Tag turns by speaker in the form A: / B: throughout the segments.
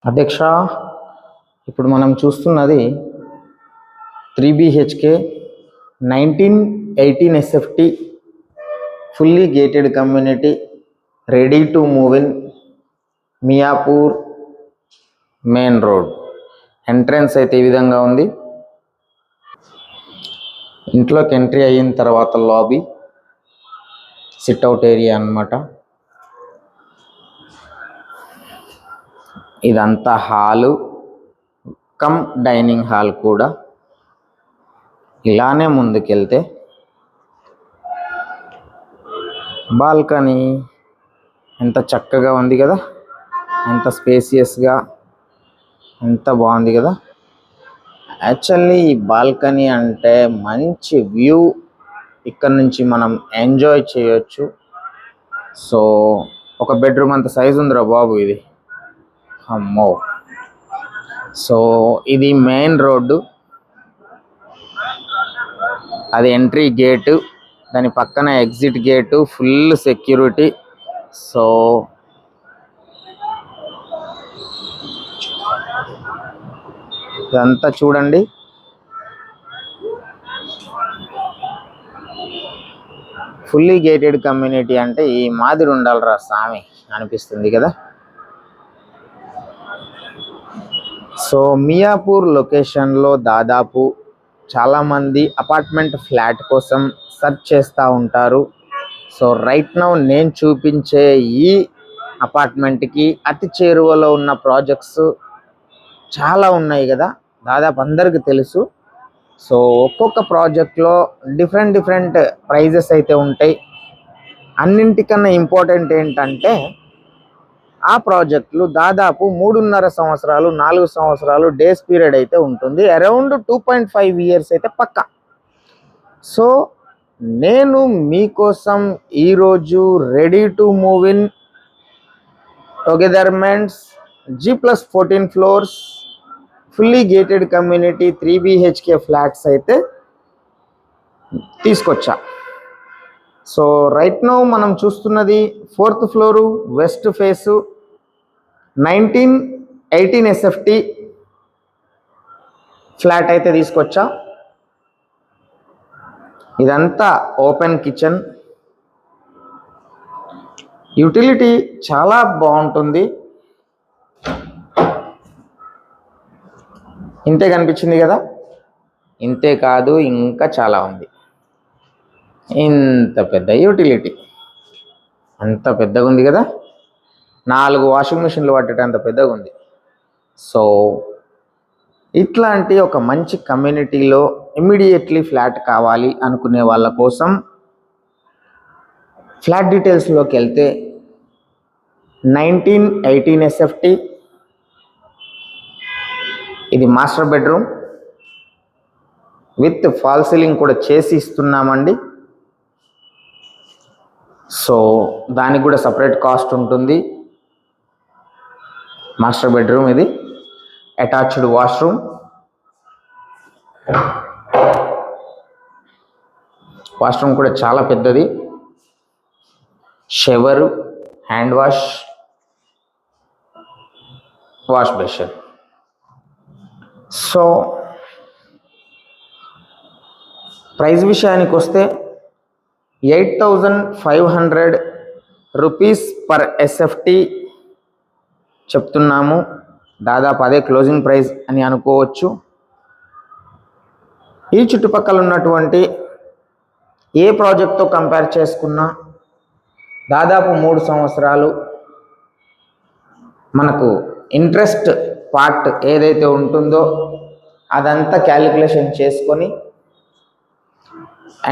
A: అధ్యక్ష, ఇప్పుడు మనం చూస్తున్నది 3 BHK 1918 SFT fully gated community ready to move in Miyapur main road. Entrance అయితే ఈ విధంగా ఉంది. ఇంట్లోకి ఎంట్రీ అయిన తర్వాత లాబీ, సిట్అవుట్ ఏరియా అన్నమాట. ఇదంతా హాలు కమ్ డైనింగ్ హాల్ కూడా. ఇలానే ముందుకెళ్తే బాల్కనీ ఎంత చక్కగా ఉంది కదా, ఎంత స్పేసియస్గా, ఎంత బాగుంది కదా. యాక్చువల్లీ ఈ బాల్కనీ అంటే మంచి వ్యూ, ఇక్కడ నుంచి మనం ఎంజాయ్ చేయొచ్చు. సో ఒక బెడ్రూమ్ అంత సైజు ఉందిరా బాబు ఇది, అమ్మో. సో ఇది మెయిన్ రోడ్డు, అది ఎంట్రీ గేటు, దాని పక్కన exit gate, full security. So ఇదంతా చూడండి, ఫుల్లీ గేటెడ్ కమ్యూనిటీ అంటే ఈ మాదిరి ఉండాలిరా స్వామి అనిపిస్తుంది కదా. సో మియాపూర్ లొకేషన్లో దాదాపు చాలామంది అపార్ట్మెంట్ ఫ్లాట్ కోసం సెర్చ్ చేస్తూ ఉంటారు. సో రైట్ నౌ నేను చూపించే ఈ అపార్ట్మెంట్కి అతి చేరువలో ఉన్న ప్రాజెక్ట్స్ చాలా ఉన్నాయి కదా, దాదాపు అందరికీ తెలుసు. సో ఒక్కొక్క ప్రాజెక్ట్లో డిఫరెంట్ ప్రైజెస్ అయితే ఉంటాయి. అన్నింటికన్నా ఇంపార్టెంట్ ఏంటంటే ఆ ప్రాజెక్టులు దాదాపు 3.5 సంవత్సరాలు 4 సంవత్సరాలు డేస్ పీరియడ్ అయితే ఉంటుంది. అరౌండ్ 2.5 years అయితే పక్కా. సో నేను మీకోసం ఈరోజు రెడీ టు మూవ్ ఇన్ టొగెదర్మెంట్స్ G+14 floors fully gated community 3 BHK flats అయితే తీసుకొచ్చా. సో రైట్ నౌ మనం చూస్తున్నది 4th floor, west face, 1918 SFT flat అయితే తీసుకొచ్చా. ఇదంతా ఓపెన్ కిచెన్, యూటిలిటీ చాలా బాగుంటుంది. ఇంతే కనిపించింది కదా, ఇంతే కాదు ఇంకా చాలా ఉంది. ఇంత పెద్ద యూటిలిటీ, అంత పెద్దగా ఉంది కదా, 4 వాషింగ్ మిషన్లు పట్టేటంత పెద్దగా ఉంది. సో ఇట్లాంటి ఒక మంచి కమ్యూనిటీలో ఇమ్మీడియట్లీ ఫ్లాట్ కావాలి అనుకునే వాళ్ళ కోసం ఫ్లాట్ డీటెయిల్స్లోకి వెళ్తే 1918 SFT, ఇది master bedroom with fall ceiling కూడా చేసి ఇస్తున్నామండి. సో దానికి కూడా సపరేట్ కాస్ట్ ఉంటుంది. మాస్టర్ బెడ్రూమ్ ఇది, అటాచ్డ్ వాష్రూమ్, వాష్రూమ్ కూడా చాలా పెద్దది, shower, hand wash, wash basin. So price విషయానికి వస్తే 8,500 రూపీస్ పర్ SFT చెప్తున్నాము. దాదాపు అదే క్లోజింగ్ ప్రైస్ అని అనుకోవచ్చు. ఈ చుట్టుపక్కల ఉన్నటువంటి ఏ ప్రాజెక్ట్తో కంపేర్ చేసుకున్నా దాదాపు 3 సంవత్సరాలు మనకు ఇంట్రెస్ట్ పార్ట్ ఏదైతే ఉంటుందో అదంతా క్యాలిక్యులేషన్ చేసుకొని,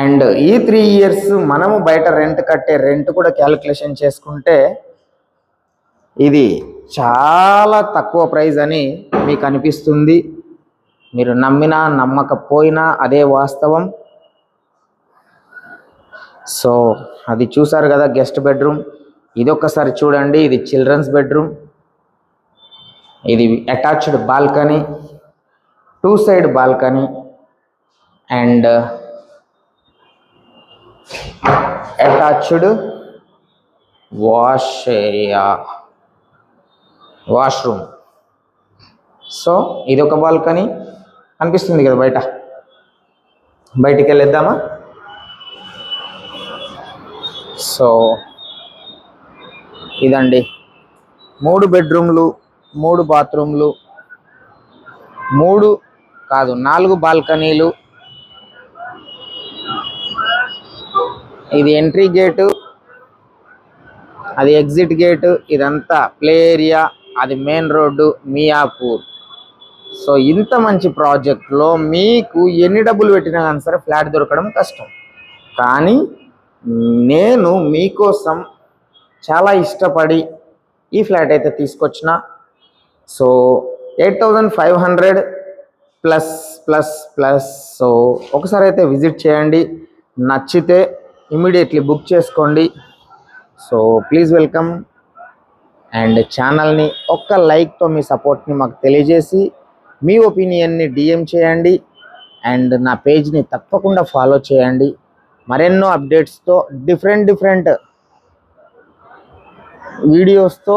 A: అండ్ ఈ 3 years మనము బయట రెంట్ కట్టే రెంట్ కూడా క్యాలిక్యులేషన్ చేసుకుంటే ఇది చాలా తక్కువ ప్రైస్ అని మీకు అనిపిస్తుంది. మీరు నమ్మినా నమ్మకపోయినా అదే వాస్తవం. సో అది చూసారు కదా గెస్ట్ బెడ్రూమ్, ఇది ఒక్కసారి చూడండి. ఇది చిల్డ్రన్స్ బెడ్రూమ్, ఇది attached balcony, 2 side balcony, and attached wash area, washroom. So ఇది ఒక బాల్కనీ కనిపిస్తుంది కదా బయటికి వెళ్ళేద్దామా. సో ఇదండి 3 బెడ్రూమ్లు, 3 బాత్రూమ్లు, 4 బాల్కనీలు. ఇది ఎంట్రీ గేటు, అది ఎగ్జిట్ గేటు, ఇదంతా ప్లే ఏరియా, అది మెయిన్ రోడ్డు మియాపూర్. సో ఇంత మంచి ప్రాజెక్ట్లో మీకు ఎన్ని డబ్బులు పెట్టినా కానీ సరే ఫ్లాట్ దొరకడం కష్టం. కానీ నేను మీకోసం చాలా ఇష్టపడి ఈ ఫ్లాట్ అయితే తీసుకొచ్చిన. So 8,500 plus plus plus. So ఒకసారి అయితే విజిట్ చేయండి, నచ్చితే ఇమీడియట్లీ బుక్ చేసుకోండి. So please welcome. అండ్ ఛానల్ని ఒక్క లైక్తో మీ సపోర్ట్ని మాకు తెలియజేసి మీ ఒపీనియన్ని డిఎం చేయండి. అండ్ నా పేజ్ని తప్పకుండా ఫాలో చేయండి. మరెన్నో అప్డేట్స్తో డిఫరెంట్ వీడియోస్తో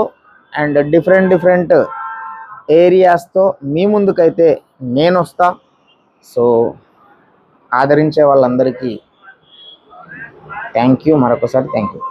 A: అండ్ డిఫరెంట్ ఏరియాస్తో మీ ముందుకైతే నేను వస్తా. సో ఆదరించే వాళ్ళందరికీ థ్యాంక్ యూ, మరొకసారి థ్యాంక్ యూ.